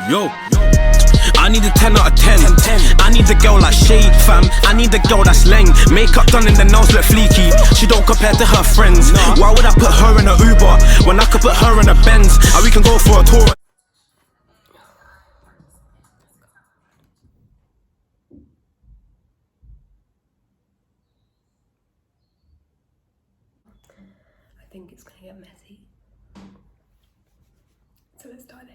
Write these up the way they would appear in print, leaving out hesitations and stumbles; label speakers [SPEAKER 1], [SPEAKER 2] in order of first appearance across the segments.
[SPEAKER 1] Yo, I need a 10 out of 10. I need a girl like Chey, fam. I need a girl that's leng. Makeup done and the nails look fleeky. She don't compare to her friends. Why would I put her in a Uber when I could put her in a Benz? And we can go for a tour.
[SPEAKER 2] I think it's gonna get messy. So let's start there.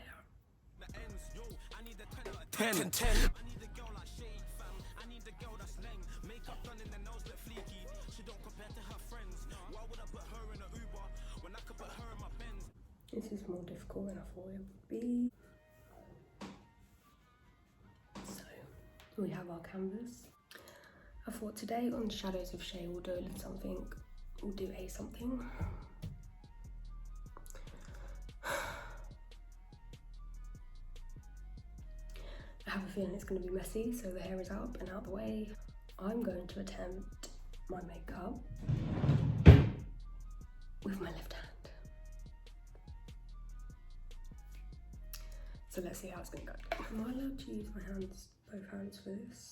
[SPEAKER 1] 10. I need a girl like Chey, fam. I need a girl that's leng. Makeup done and the nails look fleeky. She don't compare to her friends. Why would I put her in a Uber when I could put her in my Benz?
[SPEAKER 2] This is more difficult than I thought it would be. So we have our canvas. I thought today on Shadows of Chey we'll do a little something. We'll do a something. I have a feeling it's going to be messy, so the hair is up and out the way. I'm going to attempt my makeup with my left hand. So let's see how it's going to go. Am I allowed to use my hands, both hands for this?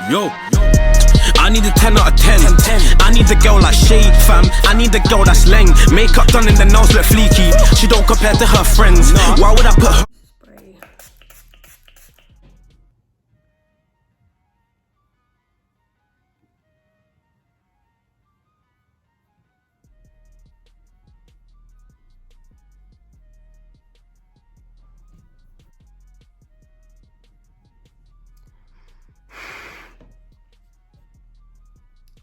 [SPEAKER 1] Yo, I need a 10 out of 10. I need a girl like Chey, fam. I need a girl that's leng. Makeup done and the nails look fleeky. She don't compare to her friends. Why would I put her?
[SPEAKER 2] Spray.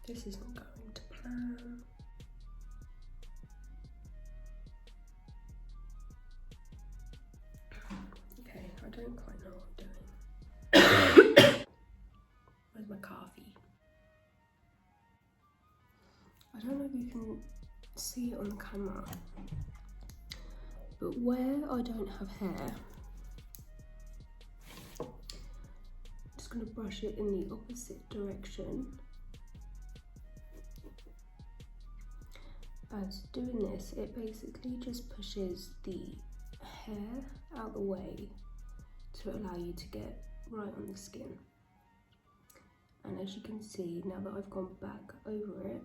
[SPEAKER 2] This is not going to plan. Okay, I don't quite know what I'm doing. Where's my coffee? I don't know if you can see it on the camera, but where I don't have hair, I'm just going to brush it in the opposite direction. As doing this, it basically just pushes the hair out the way to allow you to get right on the skin. And as you can see, now that I've gone back over it,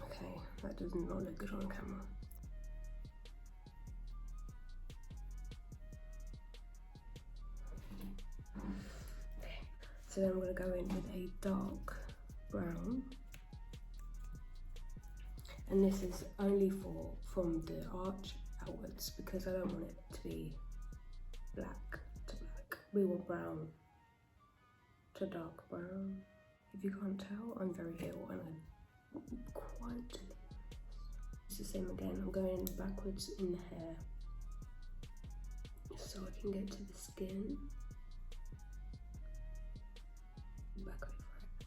[SPEAKER 2] okay, that does not look good on camera. Okay, so then I'm going to go in with a dark brown. And this is only from the arch outwards because I don't want it to be black to black. We want brown to dark brown. If you can't tell, I'm very ill and I'm quite delirious. It's the same again. I'm going backwards in the hair so I can get to the skin. Back over it.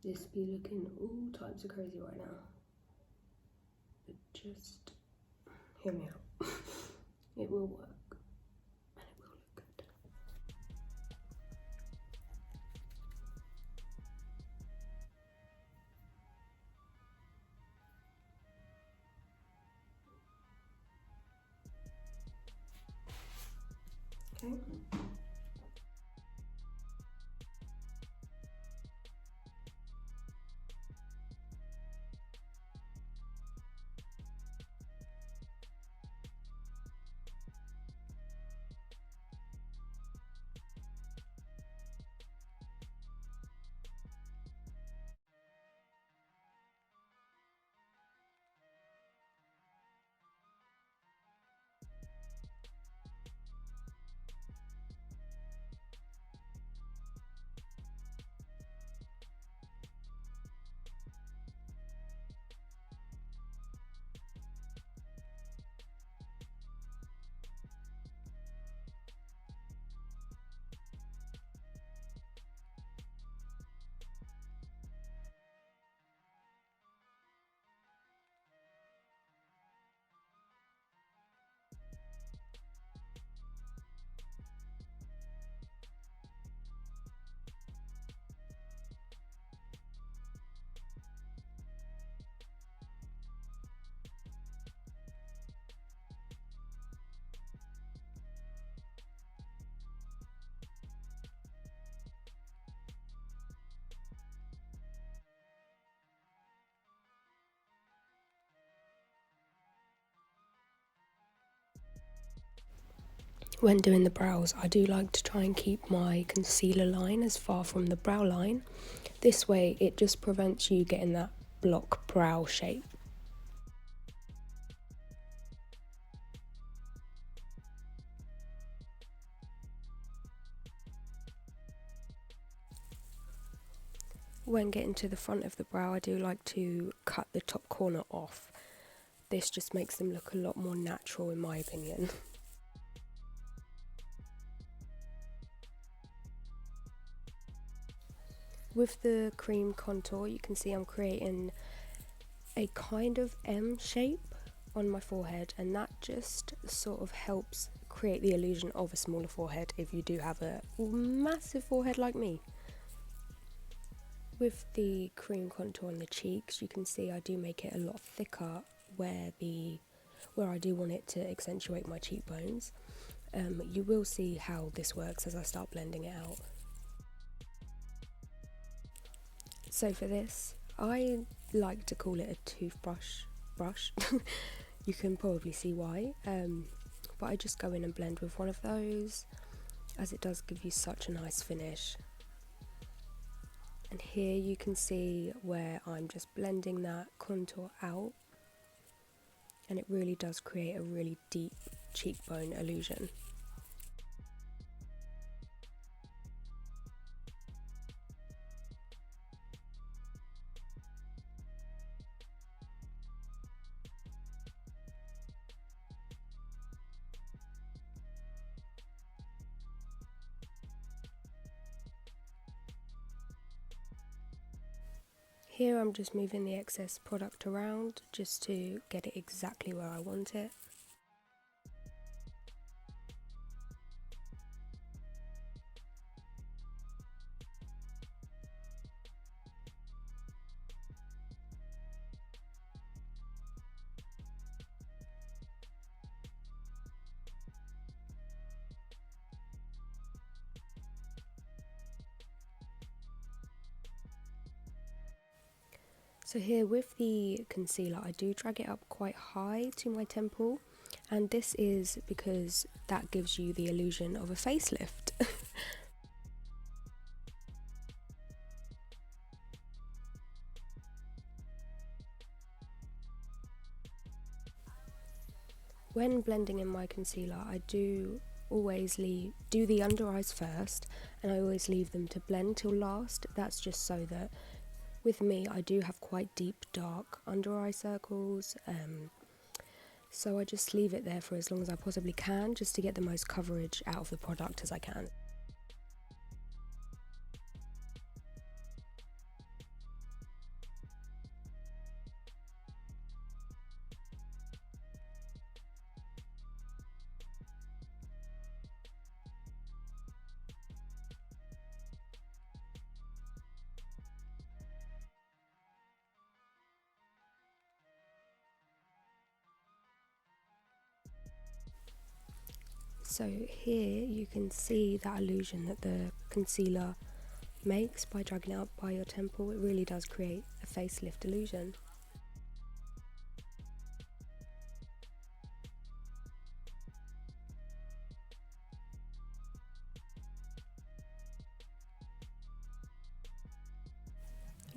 [SPEAKER 2] This be looking all types of crazy right now, but just hear me out. It will work and it will look good. Okay. When doing the brows, I do like to try and keep my concealer line as far from the brow line. This way it just prevents you getting that block brow shape. When getting to the front of the brow, I do like to cut the top corner off. This just makes them look a lot more natural in my opinion. With the cream contour, you can see I'm creating a kind of M shape on my forehead, and that just sort of helps create the illusion of a smaller forehead if you do have a massive forehead like me. With the cream contour on the cheeks, you can see I do make it a lot thicker where I do want it to accentuate my cheekbones. You will see how this works as I start blending it out. So for this, I like to call it a toothbrush brush. You can probably see why, but I just go in and blend with one of those, as it does give you such a nice finish. And here you can see where I'm just blending that contour out, and it really does create a really deep cheekbone illusion. Here I'm just moving the excess product around just to get it exactly where I want it. So here with the concealer, I do drag it up quite high to my temple, and this is because that gives you the illusion of a facelift. When blending in my concealer, I do always do the under eyes first, and I always leave them to blend till last. That's just so that with me, I do have quite deep dark under eye circles, so I just leave it there for as long as I possibly can, just to get the most coverage out of the product as I can. So here you can see that illusion that the concealer makes by dragging it up by your temple. It really does create a facelift illusion.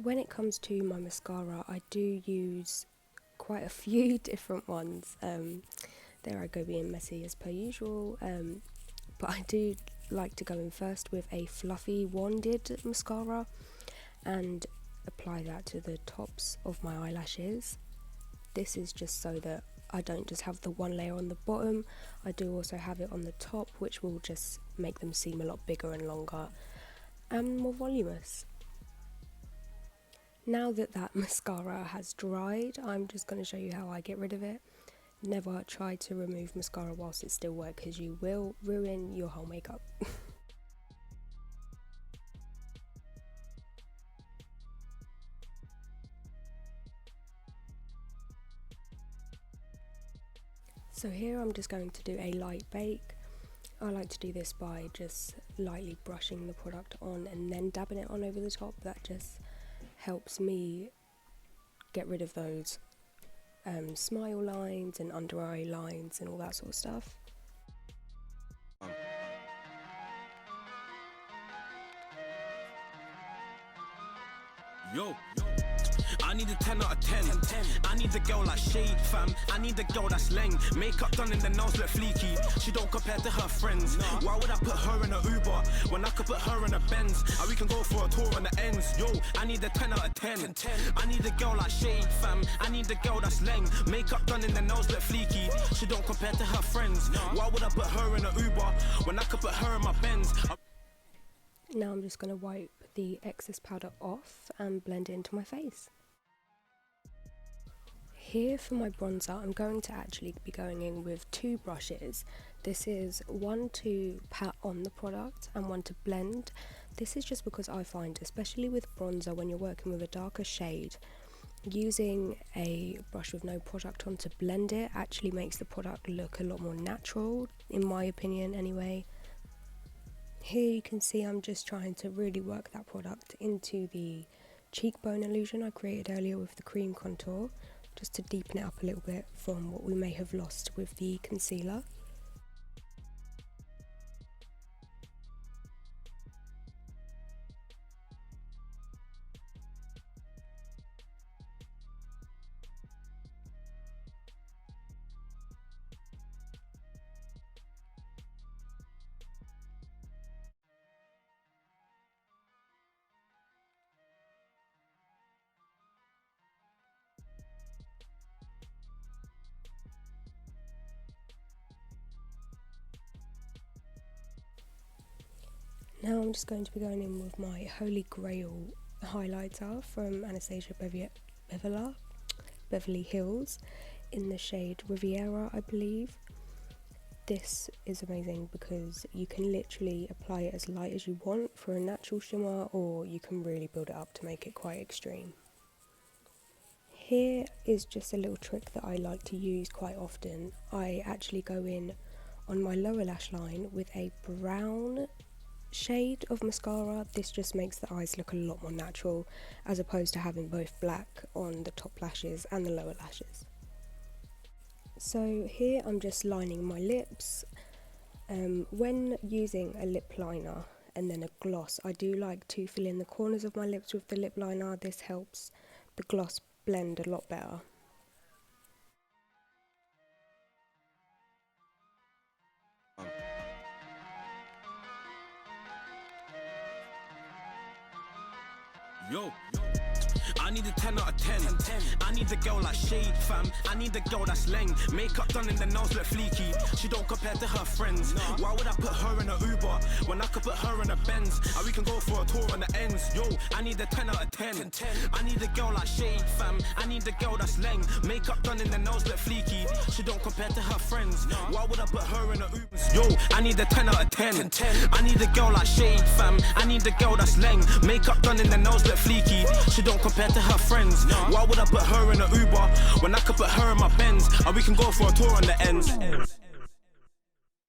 [SPEAKER 2] When it comes to my mascara, I do use quite a few different ones. There I go being messy as per usual, but I do like to go in first with a fluffy wanded mascara and apply that to the tops of my eyelashes. This is just so that I don't just have the one layer on the bottom, I do also have it on the top, which will just make them seem a lot bigger and longer and more voluminous. Now that that mascara has dried, I'm just going to show you how I get rid of it. Never try to remove mascara whilst it's still wet, because you will ruin your whole makeup. So here I'm just going to do a light bake. I like to do this by just lightly brushing the product on and then dabbing it on over the top. That just helps me get rid of those smile lines and under eye lines and all that sort of stuff.
[SPEAKER 1] Yo. I need a 10 out of 10. I need a girl like Chey, fam. I need a girl that's leng. Makeup done and the nails look fleeky. She don't compare to her friends. Why would I put her in a Uber when I could put her in a Benz? And we can go for a tour on the ends. Yo, I need a 10 out of 10. I need a girl like Chey, fam. I need a girl that's leng. Makeup done and the nails look fleeky. She don't compare to her friends. Why would I put her in a Uber when I could put her in my Benz?
[SPEAKER 2] Now I'm just going to wipe the excess powder off and blend it into my face. Here for my bronzer, I'm going to actually be going in with two brushes. This is one to pat on the product and one to blend. This is just because I find, especially with bronzer, when you're working with a darker shade, using a brush with no product on to blend it actually makes the product look a lot more natural, in my opinion anyway. Here you can see I'm just trying to really work that product into the cheekbone illusion I created earlier with the cream contour, just to deepen it up a little bit from what we may have lost with the concealer. Now I'm just going to be going in with my Holy Grail highlighter from Anastasia Beverly Hills in the shade Riviera, I believe. This is amazing because you can literally apply it as light as you want for a natural shimmer, or you can really build it up to make it quite extreme. Here is just a little trick that I like to use quite often. I actually go in on my lower lash line with a brown shade of mascara. This just makes the eyes look a lot more natural as opposed to having both black on the top lashes and the lower lashes. So here I'm just lining my lips. When using a lip liner and then a gloss, I do like to fill in the corners of my lips with the lip liner. This helps the gloss blend a lot better.
[SPEAKER 1] Yo. I need a 10 out of 10. I need a girl like Chey, fam. I need a girl that's leng. Makeup done and the nails look fleeky. She don't compare to her friends. Why would I put her in a Uber when I could put her in a Benz? And we can go for a tour on the ends. Yo, I need a 10 out of 10. I need a girl like Chey, fam. I need a girl that's leng. Makeup done and the nails look fleeky. She don't compare to her friends. Why would I put her in a Uber? Yo, I need a 10 out of 10. I need a girl like Chey, fam. I need a girl that's leng. Makeup done and the nails look fleeky. She don't compare to her friends. Why would I put her in a Uber when I could put her in my Benz? And we can go for a tour on the ends.